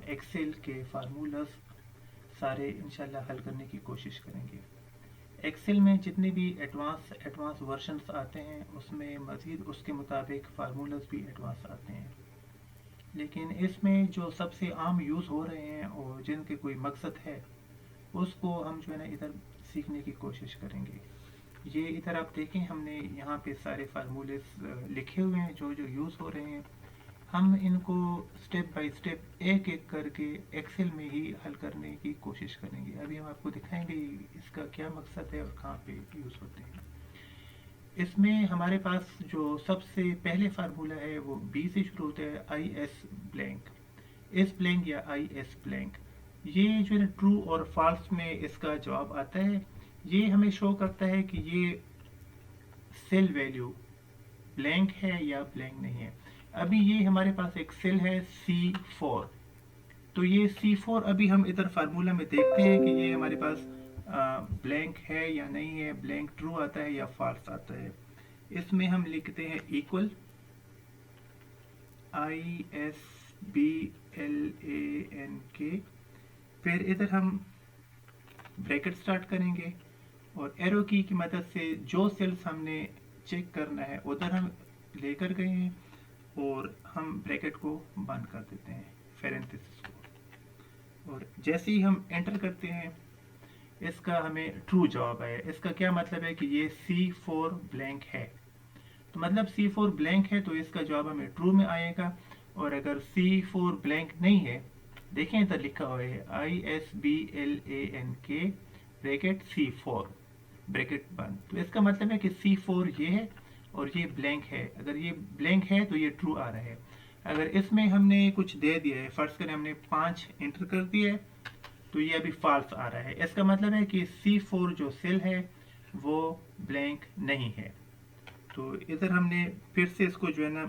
Excel के formulas सारे इंशाल्लाह हल करने की कोशिश करेंगे। एक्सेल में जितने भी एडवांस वर्जन्स आते हैं उसमें मज़ीद उसके मुताबिक फार्मूलाज भी एडवांस आते हैं, लेकिन इसमें जो सबसे आम यूज़ हो रहे हैं और जिनके कोई मकसद है उसको हम जो है ना इधर सीखने की कोशिश करेंगे। ये इधर आप देखें, हमने यहाँ पे सारे फार्मूले लिखे हुए हैं जो जो यूज़ हो रहे हैं। हम इनको स्टेप बाय स्टेप एक एक करके एक्सेल में ही हल करने की कोशिश करेंगे। अभी हम आपको दिखाएंगे इसका क्या मकसद है और कहाँ पे यूज़ होते हैं। इसमें हमारे पास जो सबसे पहले फार्मूला है वो बी से शुरू होता है, I S blank, S blank या आई एस ब्लैंक। ये जो है ट्रू और फॉल्स में इसका जवाब आता है। ये हमें शो करता है कि ये सेल वैल्यू ब्लैंक है या ब्लैंक नहीं है। अभी ये हमारे पास एक सेल है C4, तो ये C4 अभी हम इधर फार्मूला में देखते हैं कि ये हमारे पास ब्लैंक है या नहीं है, ब्लैंक ट्रू आता है या फॉल्स आता है। इसमें हम लिखते हैं इक्वल ISBLANK, फिर इधर हम ब्रैकेट स्टार्ट करेंगे और एरो की मदद से जो सेल्स हमने चेक करना है उधर हम लेकर गए हैं और हम ब्रैकेट को बंद कर देते हैं, पैरेंथेसिस को, और जैसे ही हम एंटर करते हैं इसका हमें ट्रू जवाब आया। इसका क्या मतलब है कि ये C4 ब्लैंक है, तो मतलब C4 ब्लैंक है तो इसका जवाब हमें ट्रू में आएगा। और अगर C4 ब्लैंक नहीं है, देखें इधर लिखा हुआ है ISBLANK ब्रैकेट C4 ब्रैकेट बंद, तो इसका मतलब है कि C4 ये है और ये ब्लैंक है। अगर ये ब्लैंक है तो ये ट्रू आ रहा है। अगर इसमें हमने कुछ दे दिया है, फर्स्ट करें हमने 5 एंटर कर दिया है, तो ये अभी फॉल्स आ रहा है। इसका मतलब है कि C4 जो सेल है वो ब्लैंक नहीं है। तो इधर हमने फिर से इसको जो है ना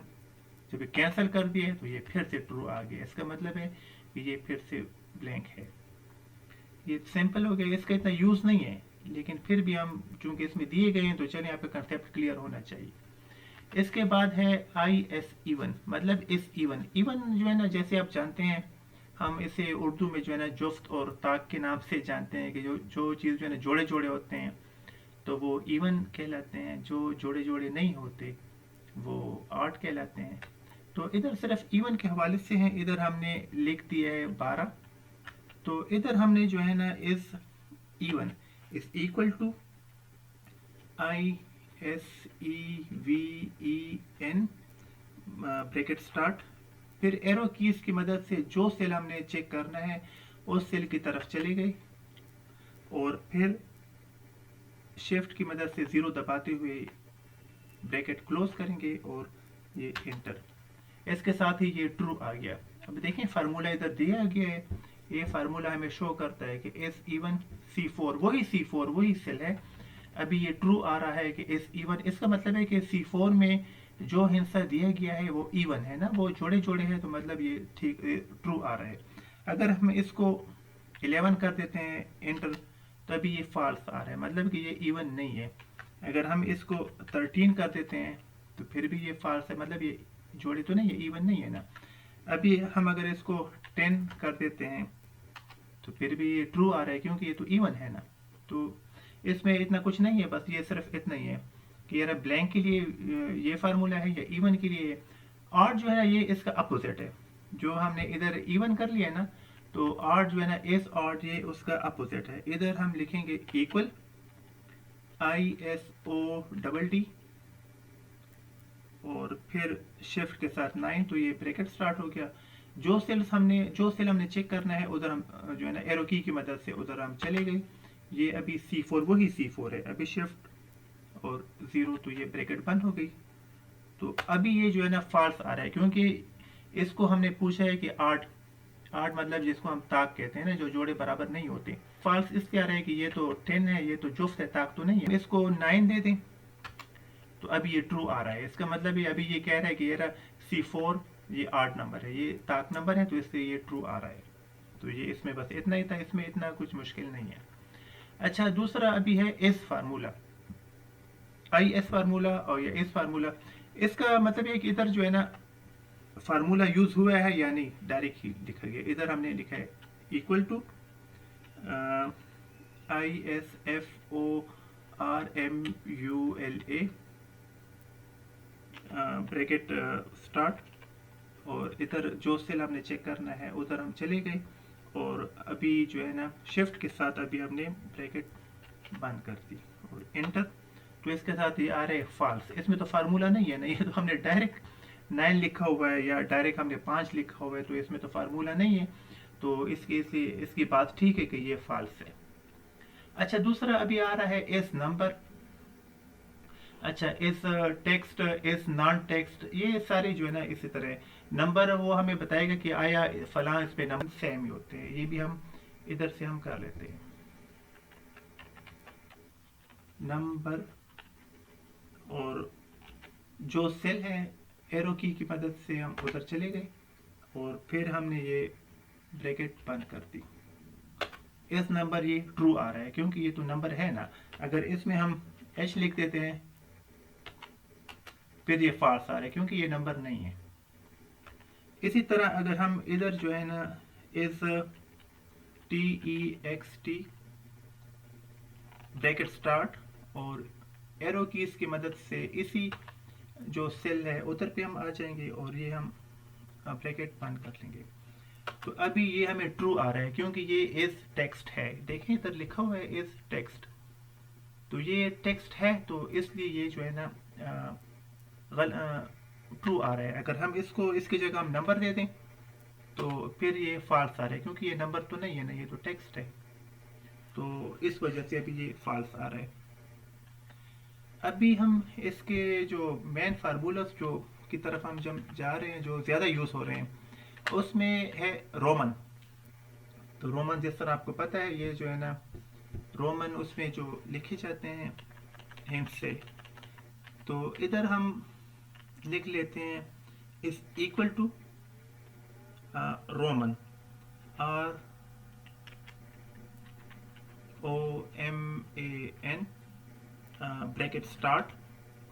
जब कैंसिल कर दिया है तो ये फिर से ट्रू आ गया। इसका मतलब है कि ये फिर से ब्लैंक है। ये सिंपल हो गया, इसका इतना यूज़ नहीं है, लेकिन फिर भी हम चूंकि इसमें दिए गए हैं तो चलिए आपका कंसेप्ट क्लियर होना चाहिए। इसके बाद है आई एस इवन, मतलब इस इवन। इवन जो है ना, जैसे आप जानते हैं हम इसे उर्दू में जो है ना जुफ्त और ताक के नाम से जानते हैं कि जो जो चीज़ जो है ना जोड़े जोड़े होते हैं तो वो इवन कहलाते हैं, जो जोड़े जोड़े नहीं होते वो ऑड कहलाते हैं। तो इधर सिर्फ इवन के हवाले से है, इधर हमने लिख दिया है 12, तो इधर हमने जो है ना इस even is equal to ISEVEN bracket start, फिर एरो कीज की मदद से जो सेल हमने चेक करना है उस सेल की तरफ चले गए और फिर शिफ्ट की मदद से 0 दबाते हुए ब्रैकेट क्लोज करेंगे और ये एंटर। इसके साथ ही ये ट्रू आ गया। अब देखें फार्मूला इधर दिया गया है, ये फार्मूला हमें शो करता है कि एस इवन C4 वही सेल है। अभी ये ट्रू आ रहा है कि एस इवन, इसका मतलब है कि C4 में जो हिस्सा दिया गया है वो इवन है ना, वो जोड़े जोड़े है, तो मतलब ये ठीक ट्रू आ रहा है। अगर हम इसको 11 कर देते हैं एंटर, तभी ये फॉल्स आ रहा है, मतलब कि ये इवन नहीं है। अगर हम इसको 13 कर देते हैं तो फिर भी ये फॉल्स है, मतलब ये जोड़े तो नहीं है, इवन नहीं है ना। अभी हम अगर इसको 10 कर देते हैं तो फिर भी ये ट्रू आ रहा है क्योंकि ये तो इवन है ना। तो इसमें इतना कुछ नहीं है, बस ये सिर्फ इतना ही है कि यार ब्लैंक के लिए ये फार्मूला है या इवन के लिए। और जो है ये इसका अपोजिट है, जो हमने इधर इवन कर लिया ना, तो और जो है ना एस और ये उसका अपोजिट है। इधर हम लिखेंगे इक्वल ISODD और फिर शिफ्ट के साथ 9, तो ये ब्रैकेट स्टार्ट हो गया। जो सेल हमने चेक करना है उधर हम जो है ना एरो की मदद से उधर हम चले गए। ये अभी C4 वही C4 है, अभी शिफ्ट और 0, तो ये ब्रैकेट बंद हो गई। तो अभी ये जो है ना फॉल्स आ रहा है क्योंकि इसको हमने पूछा है कि 8 मतलब जिसको हम ताक कहते हैं ना, जो जोड़े बराबर नहीं होते। फॉल्स इसलिए आ रहा है कि ये तो 10 है, ये तो जुफ्त है, ताक तो नहीं है। इसको 9 दे दें तो अभी ये ट्रू आ रहा है। इसका मतलब ये अभी ये कह रहा है कि ये C4 ये 8 नंबर है, ये ताक नंबर है, तो इससे ये ट्रू आ रहा है। तो ये इसमें बस इतना ही था, इसमें इतना कुछ मुश्किल नहीं है। अच्छा, दूसरा अभी है एस फार्मूला, IS फार्मूला और ये एस फार्मूला। इसका मतलब ये कि इधर जो है ना फार्मूला यूज हुआ है या नहीं, डायरेक्ट ही लिखा गया। इधर हमने लिखा है equal to ISFORMULA bracket start, और इधर जो सेल हमने चेक करना है उधर हम चले गए, और अभी जो है ना शिफ्ट के साथ अभी हमने ब्रैकेट बंद कर दी और एंटर। तो इसके साथ ये आ रहा है फॉल्स। इसमें तो फार्मूला नहीं है ना, ये तो हमने डायरेक्ट 9 लिखा हुआ है या डायरेक्ट हमने 5 लिखा हुआ है, तो इसमें तो फार्मूला नहीं है, तो इसकी बात ठीक है कि ये फॉल्स है। अच्छा, दूसरा अभी आ रहा है इस नंबर। अच्छा, इस टेक्स्ट, इस नॉन टेक्स्ट, ये सारे जो है ना इसी तरह नंबर वो हमें बताएगा कि आया फलां इस पे नंबर सेम ही होते हैं। ये भी हम इधर से हम कर लेते हैं नंबर, और जो सेल है एरो की मदद से हम उधर चले गए, और फिर हमने ये ब्रैकेट बंद कर दी। इस नंबर ये ट्रू आ रहा है क्योंकि ये तो नंबर है ना। अगर इसमें हम एच लिख देते हैं फिर ये फॉल्स आ रहा है क्योंकि ये नंबर नहीं है। इसी तरह अगर हम इधर जो है ना इस TEXT ब्रैकेट स्टार्ट और एरो कीज की मदद से इसी जो सेल है उधर पे हम आ जाएंगे और ये हम ब्रैकेट बंद कर लेंगे। तो अभी ये हमें ट्रू आ रहा है क्योंकि ये इस टेक्स्ट है। देखें इधर लिखा हुआ है इस टेक्स्ट, तो ये टेक्स्ट है, तो इसलिए ये जो है ना ट्रू आ रहा है। अगर हम इसको इसकी जगह हम नंबर दे दें तो फिर ये फॉल्स आ रहा है क्योंकि ये नंबर तो नहीं है ना, ये तो टेक्स्ट है, तो इस वजह से अभी ये फॉल्स आ रहा है। अभी हम इसके जो मेन फार्मूलास जो की तरफ हम जब जा रहे हैं, जो ज़्यादा यूज़ हो रहे हैं, उसमें है रोमन। तो रोमन जिस तरह आपको पता है, ये जो है ना रोमन उसमें जो लिखे जाते हैं हिंट से, तो इधर हम लिख लेते हैं इस equal to roman ROMAN bracket start,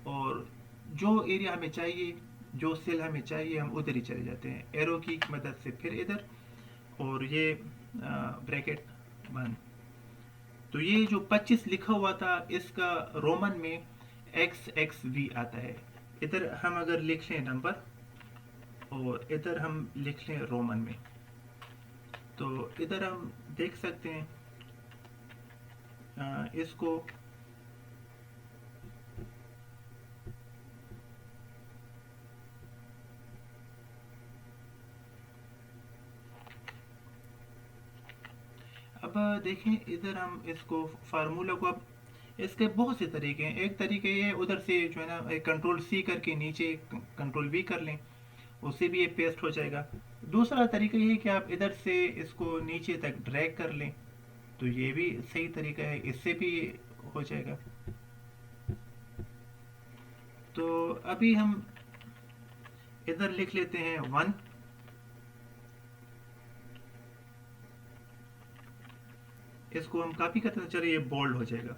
और जो एरिया हमें चाहिए, जो सेल हमें चाहिए, हम उधर ही चले जाते हैं एरो की मदद से, फिर इधर, और ये ब्रैकेट बंद। तो ये जो 25 लिखा हुआ था इसका रोमन में XXV आता है। इधर हम अगर लिख लें नंबर और इधर हम लिख लें रोमन में, तो इधर हम देख सकते हैं इसको अब देखें इधर हम इसको फार्मूला को, अब इसके बहुत से तरीके हैं। एक तरीके ये उधर से जो है ना कंट्रोल C करके नीचे कंट्रोल V कर लें, उससे भी ये पेस्ट हो जाएगा। दूसरा तरीका ये है कि आप इधर से इसको नीचे तक ड्रैग कर लें, तो ये भी सही तरीका है, इससे भी हो जाएगा। तो अभी हम इधर लिख लेते हैं 1, इसको हम कॉपी करते हैं, चलिए ये बोल्ड हो जाएगा।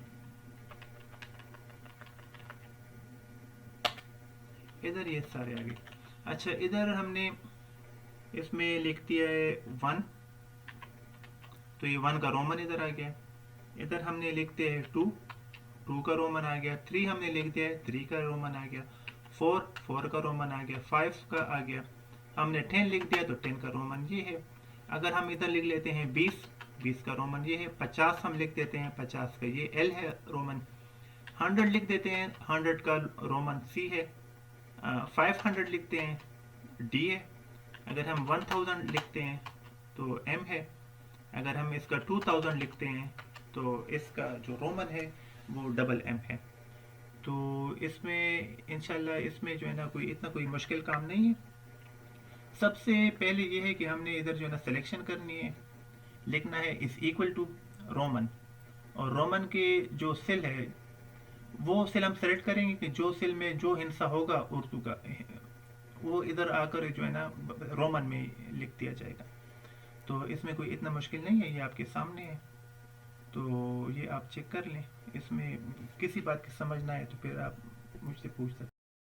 इधर ये सारे आ गए। अच्छा, इधर हमने इसमें लिख दिया है 1, तो ये 1 का रोमन इधर आ गया। इधर हमने लिख दिया है 2, 2 का रोमन आ गया। 3 हमने लिख दिया है, 3 का रोमन आ गया। 4, 4 का रोमन आ गया। 5 का आ गया। हमने 10 लिख दिया तो 10 का रोमन ये है। अगर हम इधर लिख लेते हैं 20, 20 का रोमन ये है। 50 हम लिख देते हैं, 50 का ये L है रोमन। 100 लिख देते हैं, 100 का रोमन C है। 500 लिखते हैं D है। अगर हम 1000 लिखते हैं तो M है। अगर हम इसका 2000 लिखते हैं तो इसका जो रोमन है वो डबल M है। तो इसमें इंशाल्लाह इसमें जो है ना इतना कोई मुश्किल काम नहीं है। सबसे पहले ये है कि हमने इधर जो है ना सिलेक्शन करनी है, लिखना है इस इक्वल टू रोमन, और रोमन के जो सेल है वो सेल हम सेलेक्ट करेंगे कि जो सेल में जो हिस्सा होगा उर्दू का वो इधर आकर जो है ना रोमन में लिख दिया जाएगा। तो इसमें कोई इतना मुश्किल नहीं है, ये आपके सामने है, तो ये आप चेक कर लें। इसमें किसी बात की समझ ना आए तो फिर आप मुझसे पूछ सकते हैं।